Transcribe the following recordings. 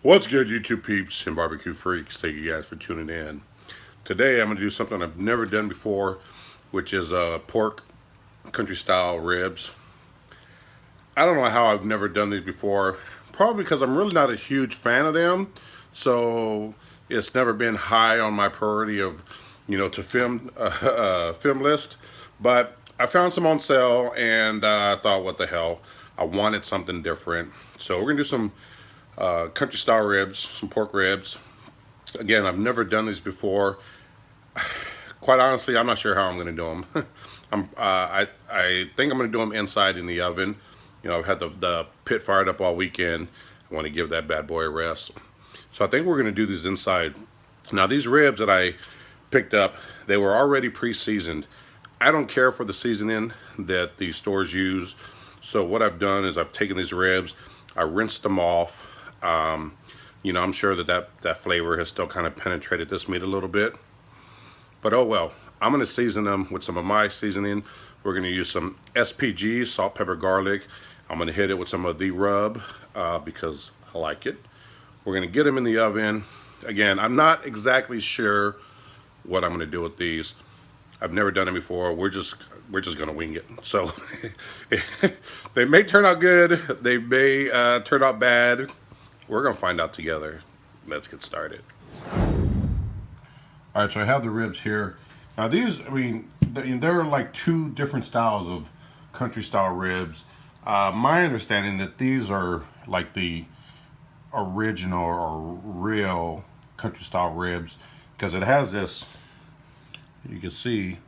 What's good, YouTube peeps and barbecue freaks? Thank you guys for tuning in. Today I'm going to do something I've never done before, which is pork country style ribs. I don't know how I've never done these before. Probably because I'm really not a huge fan of them, so it's never been high on my priority of, to film film list. But I found some on sale, and I thought, what the hell? I wanted something different, so we're gonna do some country style ribs, some pork ribs. Again, I've never done these before. Quite honestly, I'm not sure how I'm going to do them. I think I'm going to do them inside in the oven. I've had the pit fired up all weekend. I want to give that bad boy a rest. So I think we're going to do these inside. Now, these ribs that I picked up, they were already pre-seasoned. I don't care for the seasoning that the stores use. So what I've done is I've taken these ribs, I rinsed them off. I'm sure that flavor has still kind of penetrated this meat a little bit. But oh well, I'm going to season them with some of my seasoning. We're going to use some SPG, salt, pepper, garlic. I'm going to hit it with some of the rub because I like it. We're going to get them in the oven. Again, I'm not exactly sure what I'm going to do with these. I've never done it before. We're just going to wing it. So they may turn out good. They may turn out bad. We're going to find out together. Let's get started. All right, so I have the ribs here. Now these, there are like two different styles of country style ribs. My understanding that these are like the original or real country style ribs because it has this, you can see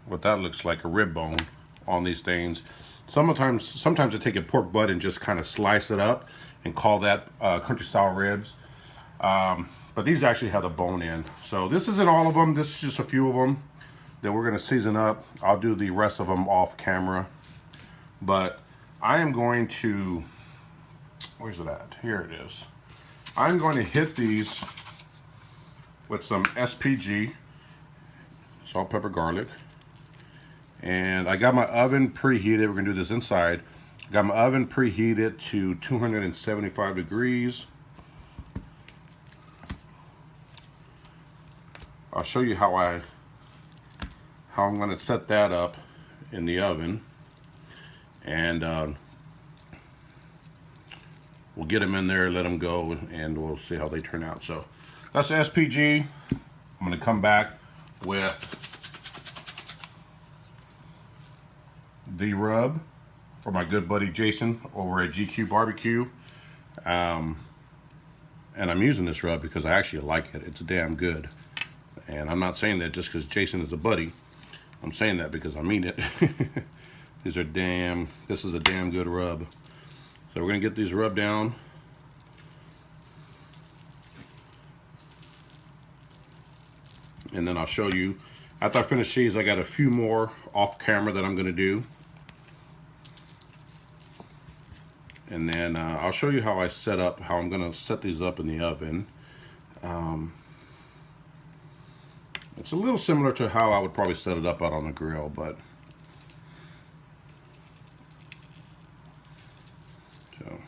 what that looks like, a rib bone on these things. Sometimes I take a pork butt and just kind of slice it up and call that country style ribs. But these actually have the bone in. So this isn't all of them. This is just a few of them that we're going to season up. I'll do the rest of them off camera. But I am going to, where's it at? Here it is. I'm going to hit these with some SPG, salt, pepper, garlic. And I got my oven preheated. We're going to do this inside. I got my oven preheated to 275 degrees. I'll show you how I'm going to set that up in the oven, and we'll get them in there, let them go, and we'll see how they turn out. So that's the SPG. I'm going to come back with the rub for my good buddy Jason over at GQ Barbecue. And I'm using this rub because I actually like it. It's damn good. And I'm not saying that just because Jason is a buddy. I'm saying that because I mean it. This is a damn good rub. So we're gonna get these rubbed down. And then I'll show you, after I finish these, I got a few more off camera that I'm gonna do. And then I'll show you how I'm gonna set these up in the oven. It's a little similar to how I would probably set it up out on the grill, but so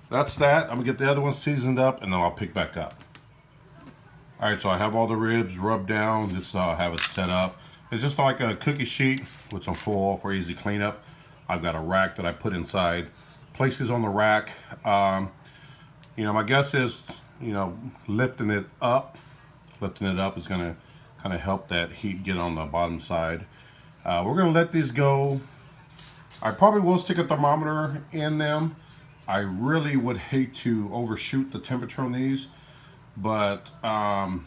that's that. I'm gonna get the other one seasoned up and then I'll pick back up. All right, so I have all the ribs rubbed down. Just have it set up. It's just like a cookie sheet with some foil for easy cleanup. I've got a rack that I put inside. Place these on the rack. My guess is, lifting it up is going to kind of help that heat get on the bottom side. We're going to let these go. I probably will stick a thermometer in them. I really would hate to overshoot the temperature on these, but quite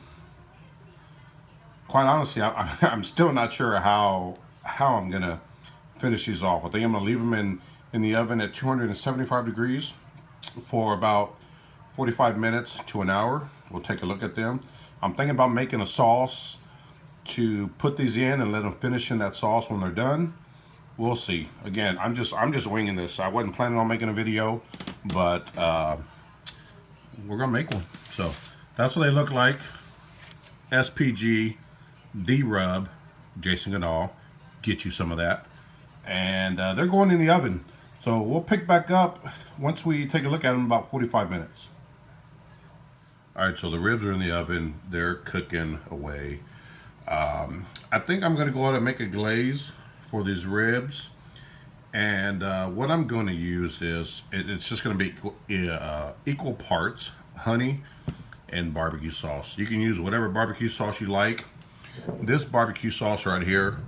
honestly, I'm still not sure how I'm going to finish these off. I think I'm going to leave them in the oven at 275 degrees for about 45 minutes to an hour. We'll take a look at them. I'm thinking about making a sauce to put these in and let them finish in that sauce when they're done. We'll see. Again, I'm just winging this. I wasn't planning on making a video, but we're gonna make one. So that's what they look like. SPG, D-Rub, Jason Goodall, get you some of that. And they're going in the oven. So we'll pick back up once we take a look at them in about 45 minutes. All right, so the ribs are in the oven. They're cooking away. I think I'm gonna go ahead and make a glaze for these ribs. And what I'm going to use is, it's just going to be equal parts honey and barbecue sauce. You can use whatever barbecue sauce you like. This barbecue sauce right here,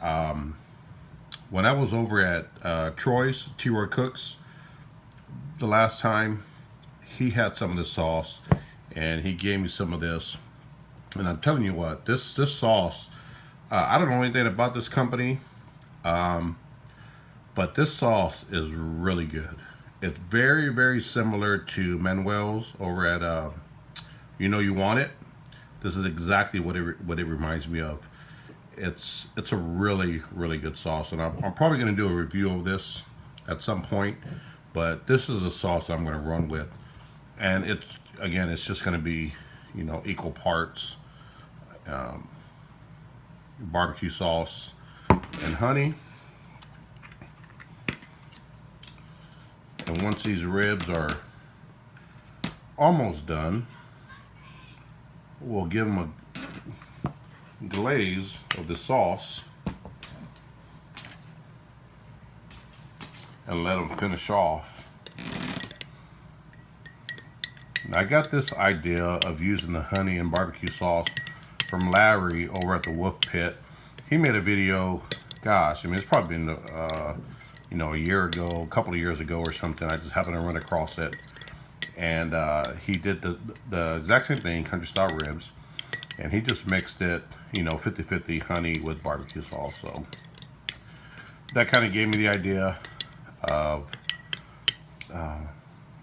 when I was over at Troy's, T-Roy Cooks, the last time, he had some of this sauce, and he gave me some of this. And I'm telling you what, this sauce, I don't know anything about this company, but this sauce is really good. It's very, very similar to Manuel's over at You Know You Want It. This is exactly what it reminds me of. It's a really, really good sauce, and I'm probably going to do a review of this at some point. But this is a sauce that I'm going to run with, and it's just going to be, you know, equal parts barbecue sauce and honey. And once these ribs are almost done, we'll give them a glaze of the sauce and let them finish off. Now, I got this idea of using the honey and barbecue sauce from Larry over at the Wolf Pit. He made a video, gosh, I mean, it's probably been you know, a year ago, a couple of years ago or something. I just happened to run across it, and he did the exact same thing, country style ribs, and he just mixed it, you know, 50-50 honey with barbecue sauce. So that kind of gave me the idea of,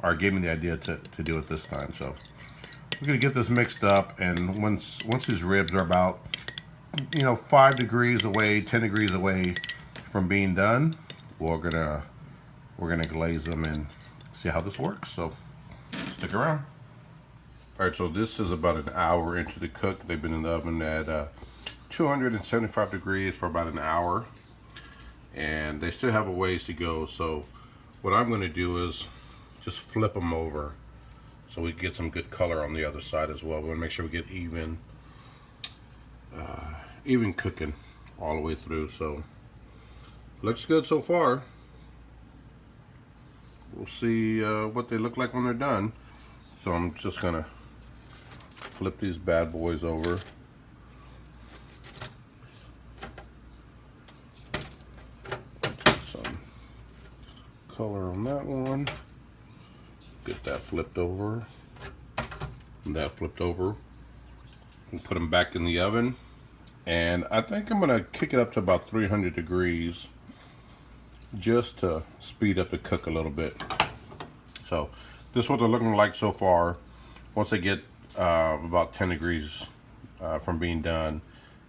or gave me the idea to do it this time. So we're gonna get this mixed up, and once these ribs are about, you know, 5 degrees away, 10 degrees away from being done, we're gonna glaze them and see how this works. So stick around. All right, so this is about an hour into the cook. They've been in the oven at 275 degrees for about an hour, and they still have a ways to go. So what I'm going to do is just flip them over so we get some good color on the other side as well. We want to make sure we get even cooking all the way through. So looks good so far. We'll see what they look like when they're done. So I'm just gonna flip these bad boys over. Take some color on that one. Get that flipped over. And that flipped over. And put them back in the oven. And I think I'm gonna kick it up to about 300 degrees just to speed up the cook a little bit. So this is what they're looking like so far. Once they get about 10 degrees from being done,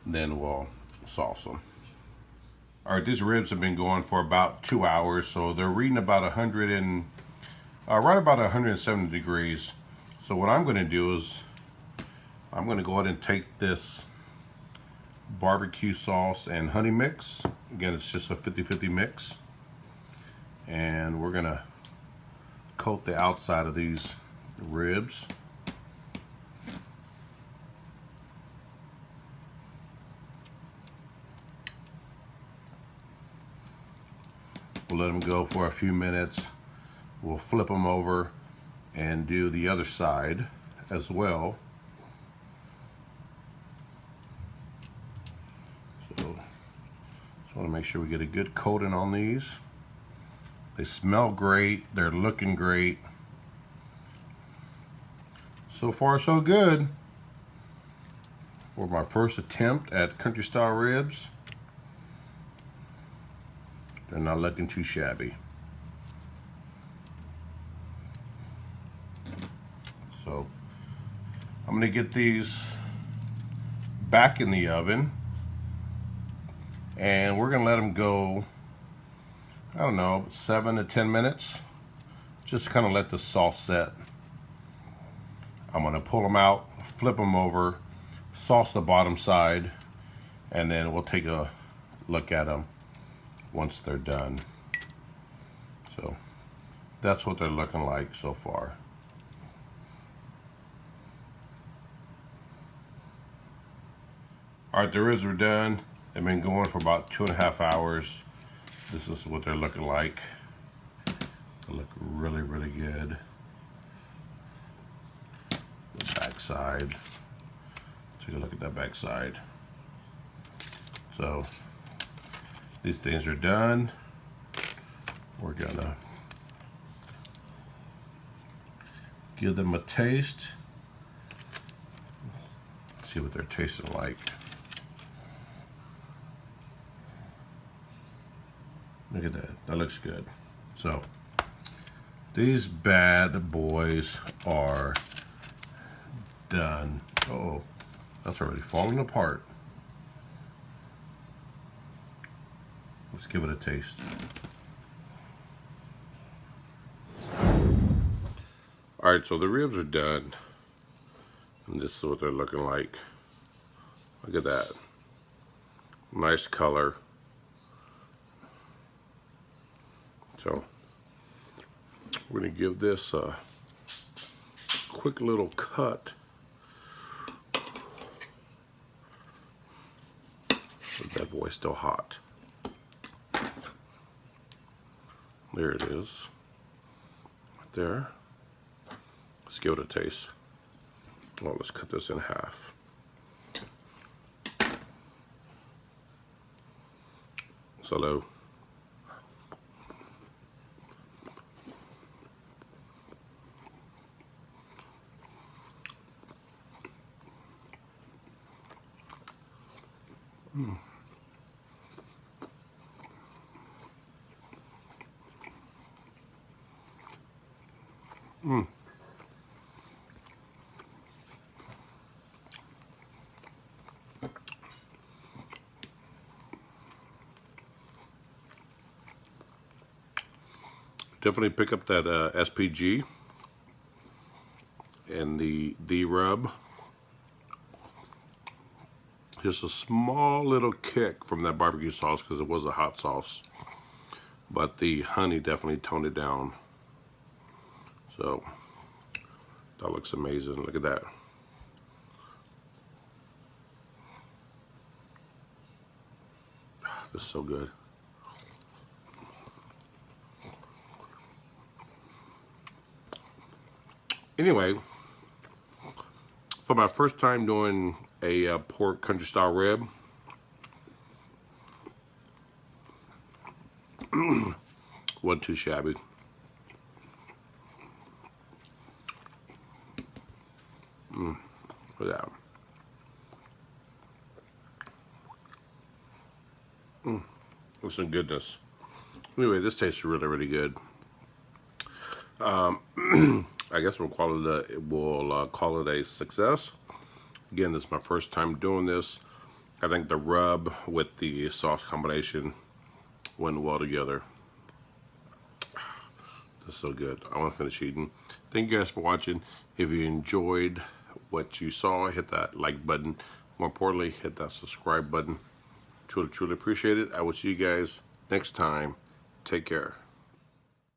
then we'll sauce them. All right, these ribs have been going for about 2 hours, so they're reading about 100 and right about 170 degrees. So what I'm going to do is I'm going to go ahead and take this barbecue sauce and honey mix. Again, it's just a 50-50 mix, and we're going to coat the outside of these ribs. We'll let them go for a few minutes. We'll flip them over and do the other side as well. So just want to make sure we get a good coating on these. They smell great. They're looking great. So far, so good for my first attempt at country style ribs. They're not looking too shabby. So I'm going to get these back in the oven, and we're going to let them go, I don't know, 7 to 10 minutes. Just kind of let the sauce set. I'm going to pull them out, flip them over, sauce the bottom side, and then we'll take a look at them once they're done. So that's what they're looking like so far. Alright, the ribs are done. They've been going for about 2.5 hours. This is what they're looking like. They look really, really good. The back side. Take a look at that back side. So these things are done. We're gonna give them a taste. See what they're tasting like. Look at that. That looks good. So these bad boys are done. Oh, that's already falling apart. Let's give it a taste. All right, so the ribs are done. And this is what they're looking like. Look at that. Nice color. So we're gonna give this a quick little cut. That boy's still hot. There it is. Right there. Let's give it a taste. Well, let's cut this in half. Hello. Definitely pick up that SPG and the rub. Just a small little kick from that barbecue sauce because it was a hot sauce, but the honey definitely toned it down. So that looks amazing. Look at that. This is so good. Anyway, for my first time doing a pork country style rib, wasn't too shabby. Look at that. With some goodness. Anyway, this tastes really, really good. I guess we'll call it a success. Again, this is my first time doing this. I think the rub with the sauce combination went well together. This is so good. I want to finish eating. Thank you guys for watching. If you enjoyed what you saw, hit that like button. More importantly, hit that subscribe button. Truly, truly appreciate it. I will see you guys next time. Take care.